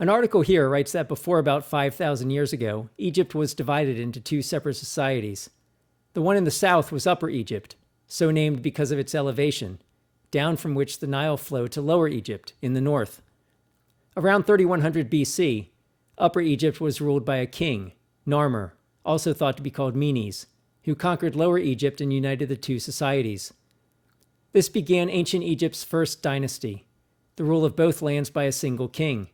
An article here writes that before about 5,000 years ago, Egypt was divided into two separate societies. The one in the south was Upper Egypt, so named because of its elevation, down from which the Nile flowed to Lower Egypt in the north. Around 3100 BC, Upper Egypt was ruled by a king, Narmer, also thought to be called Menes, who conquered Lower Egypt and united the two societies. This began ancient Egypt's first dynasty, the rule of both lands by a single king.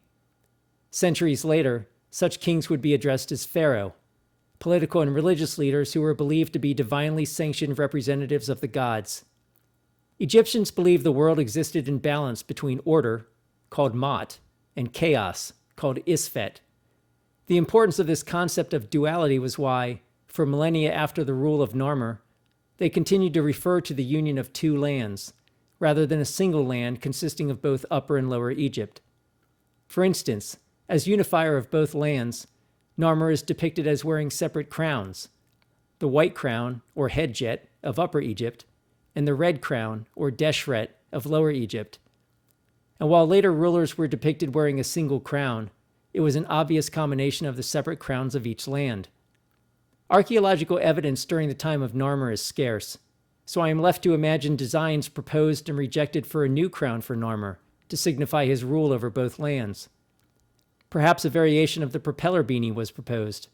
Centuries later, such kings would be addressed as pharaoh, political and religious leaders who were believed to be divinely sanctioned representatives of the gods. Egyptians believed the world existed in balance between order, called Mot, and chaos, called Isfet. The importance of this concept of duality was why, for millennia after the rule of Narmer, they continued to refer to the union of two lands, rather than a single land consisting of both Upper and Lower Egypt. For instance, as unifier of both lands, Narmer is depicted as wearing separate crowns, the white crown, or headjet, of Upper Egypt, and the red crown, or deshret, of Lower Egypt. And while later rulers were depicted wearing a single crown, it was an obvious combination of the separate crowns of each land. Archaeological evidence during the time of Narmer is scarce, so I am left to imagine designs proposed and rejected for a new crown for Narmer to signify his rule over both lands. Perhaps a variation of the propeller beanie was proposed,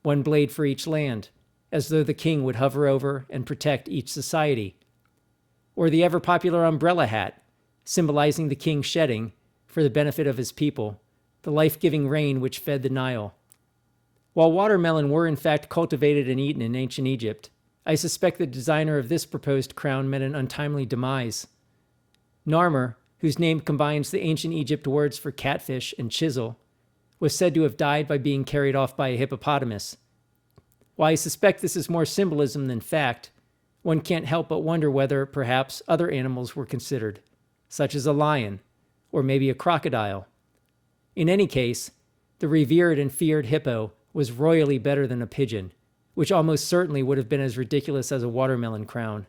one blade for each land, as though the king would hover over and protect each society. Or the ever-popular umbrella hat, symbolizing the king shedding, for the benefit of his people, the life-giving rain which fed the Nile. While watermelon were in fact cultivated and eaten in ancient Egypt, I suspect the designer of this proposed crown met an untimely demise. Narmer, whose name combines the ancient Egypt words for catfish and chisel, was said to have died by being carried off by a hippopotamus. While I suspect this is more symbolism than fact, one can't help but wonder whether, perhaps, other animals were considered, such as a lion, or maybe a crocodile. In any case, the revered and feared hippo was royally better than a pigeon, which almost certainly would have been as ridiculous as a watermelon crown.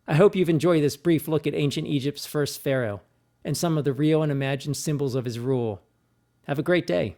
I hope you've enjoyed this brief look at ancient Egypt's first pharaoh, and some of the real and imagined symbols of his rule. Have a great day.